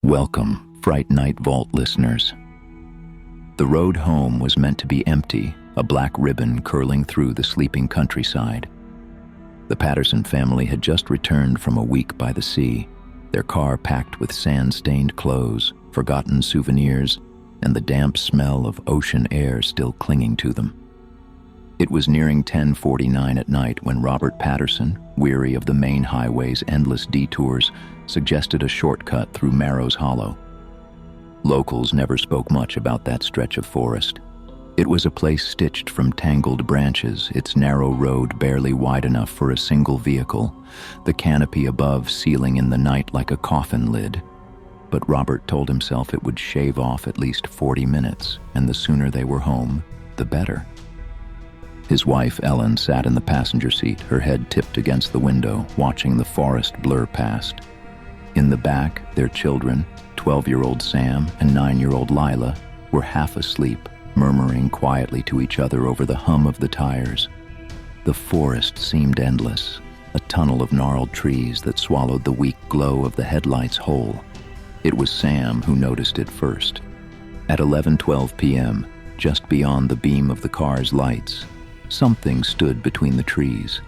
Welcome, Fright Night Vault listeners. The road home was meant to be empty, a black ribbon curling through the sleeping countryside. The Patterson family had just returned from a week by the sea, their car packed with sand-stained clothes, forgotten souvenirs, and the damp smell of ocean air still clinging to them. It was nearing 10:49 at night when Robert Patterson, weary of the main highway's endless detours, suggested a shortcut through Marrow's Hollow. Locals never spoke much about that stretch of forest. It was a place stitched from tangled branches, its narrow road barely wide enough for a single vehicle, the canopy above sealing in the night like a coffin lid. But Robert told himself it would shave off at least 40 minutes, and the sooner they were home, the better. His wife, Ellen, sat in the passenger seat, her head tipped against the window, watching the forest blur past. In the back, their children, 12-year-old Sam and 9-year-old Lila, were half asleep, murmuring quietly to each other over the hum of the tires. The forest seemed endless, a tunnel of gnarled trees that swallowed the weak glow of the headlights whole. It was Sam who noticed it first. At 11:12 p.m., just beyond the beam of the car's lights, something stood between the trees.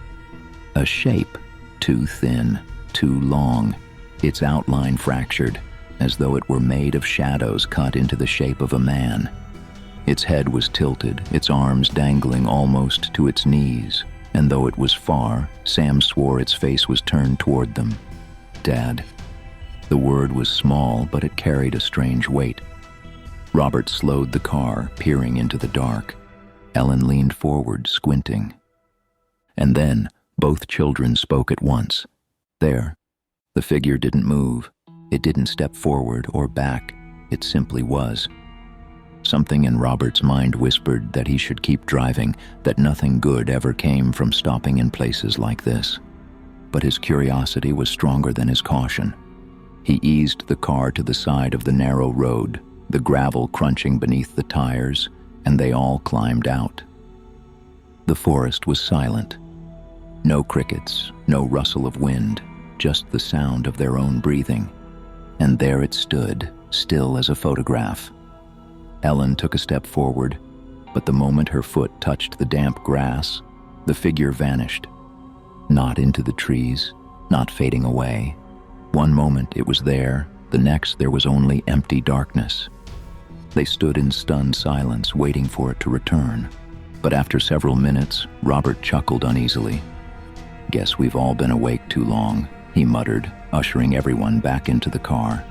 A shape, too thin, too long, its outline fractured, as though it were made of shadows cut into the shape of a man. Its head was tilted, its arms dangling almost to its knees, and though it was far, Sam swore its face was turned toward them. Dad. The word was small, but it carried a strange weight. Robert slowed the car, peering into the dark. Ellen leaned forward, squinting. And then, both children spoke at once. There. The figure didn't move. It didn't step forward or back. It simply was. Something in Robert's mind whispered that he should keep driving, that nothing good ever came from stopping in places like this. But his curiosity was stronger than his caution. He eased the car to the side of the narrow road, the gravel crunching beneath the tires, and they all climbed out. The forest was silent. No crickets, no rustle of wind, just the sound of their own breathing. And there it stood, still as a photograph. Ellen took a step forward, but the moment her foot touched the damp grass, the figure vanished. Not into the trees, not fading away. One moment it was there, the next there was only empty darkness. They stood in stunned silence, waiting for it to return. But after several minutes, Robert chuckled uneasily. "Guess we've all been awake too long," he muttered, ushering everyone back into the car.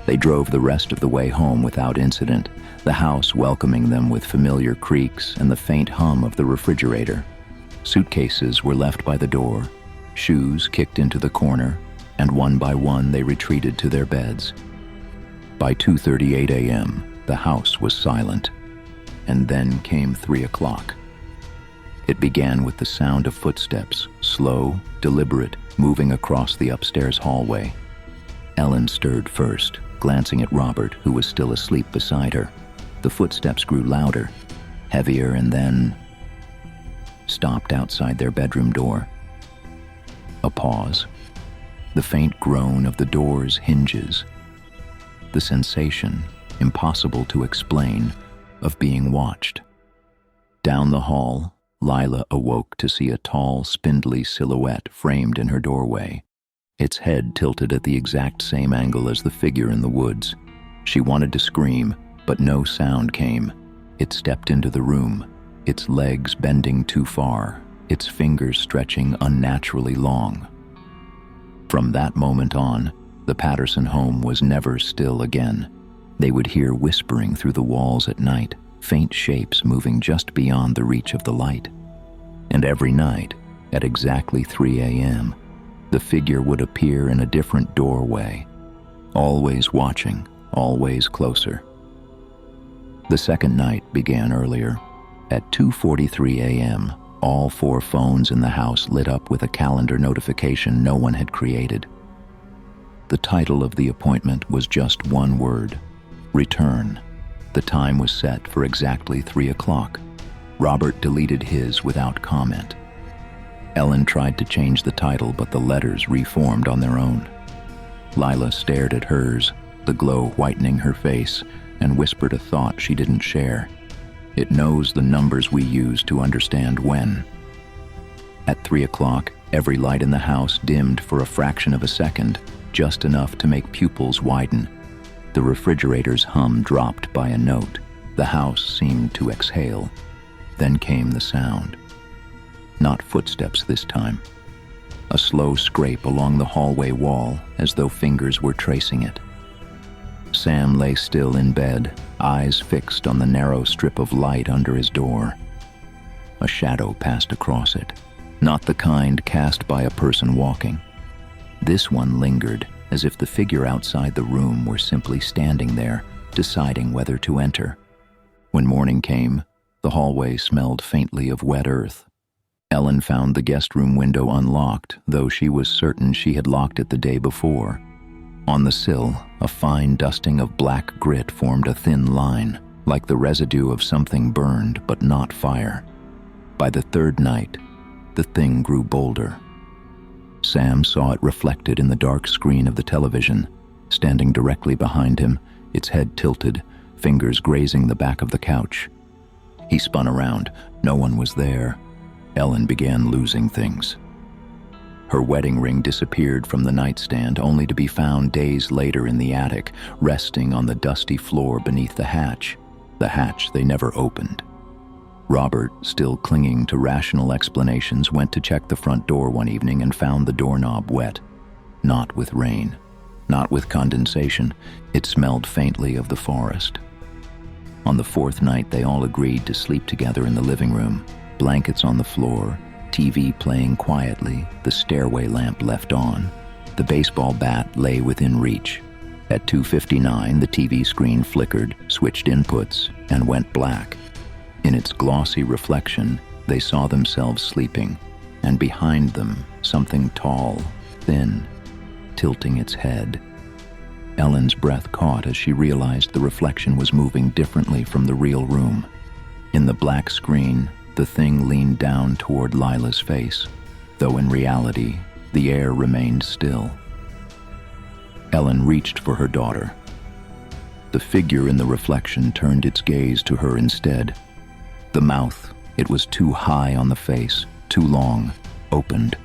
They drove the rest of the way home without incident, the house welcoming them with familiar creaks and the faint hum of the refrigerator. Suitcases were left by the door, shoes kicked into the corner, and one by one they retreated to their beds. By 2:38 a.m., the house was silent, and then came 3 o'clock. It began with the sound of footsteps, slow, deliberate, moving across the upstairs hallway. Ellen stirred first, glancing at Robert, who was still asleep beside her. The footsteps grew louder, heavier, and then stopped outside their bedroom door. A pause. The faint groan of the door's hinges. The sensation, impossible to explain, of being watched. Down the hall, Lila awoke to see a tall, spindly silhouette framed in her doorway, its head tilted at the exact same angle as the figure in the woods. She wanted to scream, but no sound came. It stepped into the room, its legs bending too far, its fingers stretching unnaturally long. From that moment on, the Patterson home was never still again. They would hear whispering through the walls at night, faint shapes moving just beyond the reach of the light. And every night, at exactly 3 a.m., the figure would appear in a different doorway, always watching, always closer. The second night began earlier. At 2:43 a.m., all 4 phones in the house lit up with a calendar notification no one had created. The title of the appointment was just one word: return. The time was set for exactly 3 o'clock. Robert deleted his without comment. Ellen tried to change the title, but the letters reformed on their own. Lila stared at hers, the glow whitening her face, and whispered a thought she didn't share. It knows the numbers we use to understand when. At 3 o'clock, every light in the house dimmed for a fraction of a second, just enough to make pupils widen. The refrigerator's hum dropped by a note. The house seemed to exhale. Then came the sound. Not footsteps this time. A slow scrape along the hallway wall, as though fingers were tracing it. Sam lay still in bed, eyes fixed on the narrow strip of light under his door. A shadow passed across it, not the kind cast by a person walking. This one lingered, as if the figure outside the room were simply standing there, deciding whether to enter. When morning came, the hallway smelled faintly of wet earth. Ellen found the guest room window unlocked, though she was certain she had locked it the day before. On the sill, a fine dusting of black grit formed a thin line, like the residue of something burned but not fire. By the third night, the thing grew bolder. Sam saw it reflected in the dark screen of the television, standing directly behind him, its head tilted, fingers grazing the back of the couch. He spun around. No one was there. Ellen began losing things. Her wedding ring disappeared from the nightstand, only to be found days later in the attic, resting on the dusty floor beneath the hatch they never opened. Robert, still clinging to rational explanations, went to check the front door one evening and found the doorknob wet. Not with rain, not with condensation. It smelled faintly of the forest. On the fourth night, they all agreed to sleep together in the living room, blankets on the floor, TV playing quietly, the stairway lamp left on. The baseball bat lay within reach. At 2:59, the TV screen flickered, switched inputs, and went black. In its glossy reflection, they saw themselves sleeping, and behind them, something tall, thin, tilting its head. Ellen's breath caught as she realized the reflection was moving differently from the real room. In the black screen, the thing leaned down toward Lila's face, though in reality, the air remained still. Ellen reached for her daughter. The figure in the reflection turned its gaze to her instead. The mouth, it was too high on the face, too long, opened.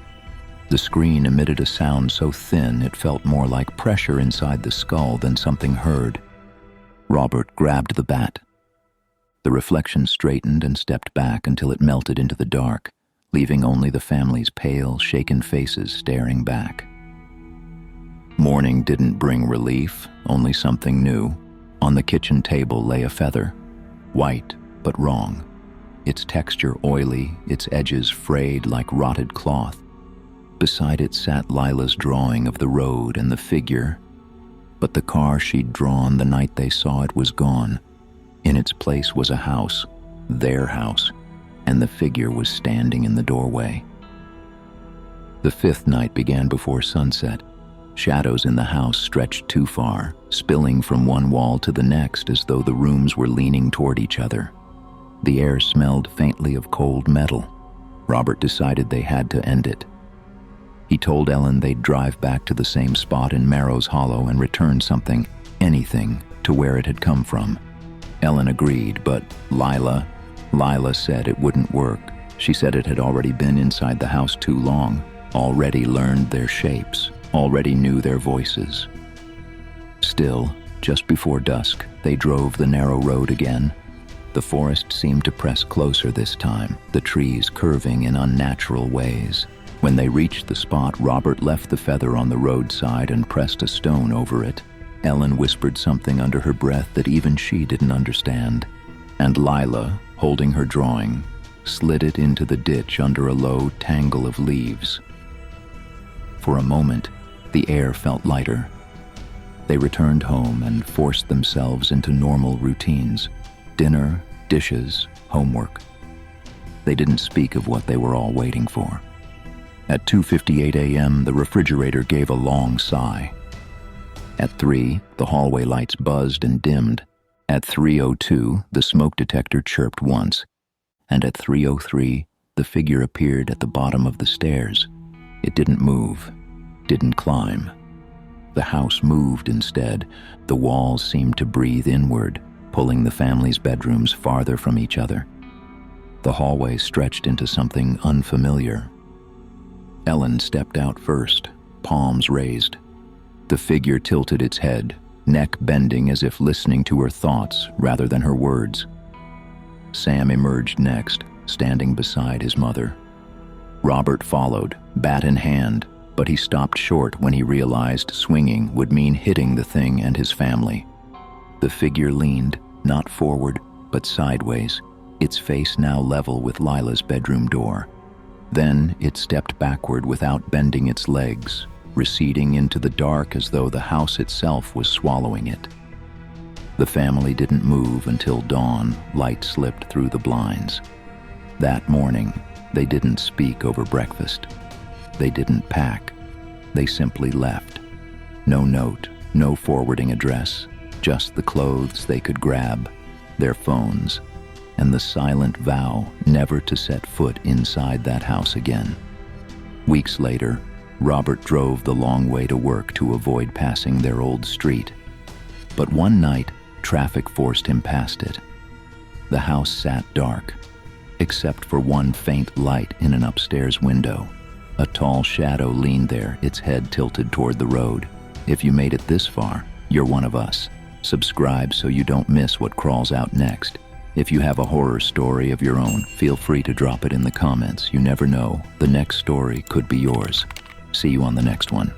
The screen emitted a sound so thin it felt more like pressure inside the skull than something heard. Robert grabbed the bat. The reflection straightened and stepped back until it melted into the dark, leaving only the family's pale, shaken faces staring back. Morning didn't bring relief, only something new. On the kitchen table lay a feather, white but wrong, its texture oily, its edges frayed like rotted cloth. Beside it sat Lila's drawing of the road and the figure, but the car she'd drawn the night they saw it was gone. In its place was a house, their house, and the figure was standing in the doorway. The fifth night began before sunset. Shadows in the house stretched too far, spilling from one wall to the next as though the rooms were leaning toward each other. The air smelled faintly of cold metal. Robert decided they had to end it. He told Ellen they'd drive back to the same spot in Marrow's Hollow and return something, anything, to where it had come from. Ellen agreed, but Lila said it wouldn't work. She said it had already been inside the house too long, already learned their shapes, already knew their voices. Still, just before dusk, they drove the narrow road again. The forest seemed to press closer this time, the trees curving in unnatural ways. When they reached the spot, Robert left the feather on the roadside and pressed a stone over it. Ellen whispered something under her breath that even she didn't understand, and Lila, holding her drawing, slid it into the ditch under a low tangle of leaves. For a moment, the air felt lighter. They returned home and forced themselves into normal routines: dinner, dishes, homework. They didn't speak of what they were all waiting for. At 2:58 a.m., the refrigerator gave a long sigh. At 3, the hallway lights buzzed and dimmed. At 3:02, the smoke detector chirped once. And at 3:03, the figure appeared at the bottom of the stairs. It didn't move, didn't climb. The house moved instead. The walls seemed to breathe inward, pulling the family's bedrooms farther from each other. The hallway stretched into something unfamiliar. Ellen stepped out first, palms raised. The figure tilted its head, neck bending as if listening to her thoughts rather than her words. Sam emerged next, standing beside his mother. Robert followed, bat in hand, but he stopped short when he realized swinging would mean hitting the thing and his family. The figure leaned, not forward, but sideways, its face now level with Lila's bedroom door. Then it stepped backward without bending its legs, receding into the dark as though the house itself was swallowing it. The family didn't move until dawn. Light slipped through the blinds. That morning, they didn't speak over breakfast. They didn't pack. They simply left. No note, no forwarding address, just the clothes they could grab, their phones, and the silent vow never to set foot inside that house again. Weeks later, Robert drove the long way to work to avoid passing their old street. But one night, traffic forced him past it. The house sat dark, except for one faint light in an upstairs window. A tall shadow leaned there, its head tilted toward the road. If you made it this far, you're one of us. Subscribe so you don't miss what crawls out next. If you have a horror story of your own, feel free to drop it in the comments. You never know, the next story could be yours. See you on the next one.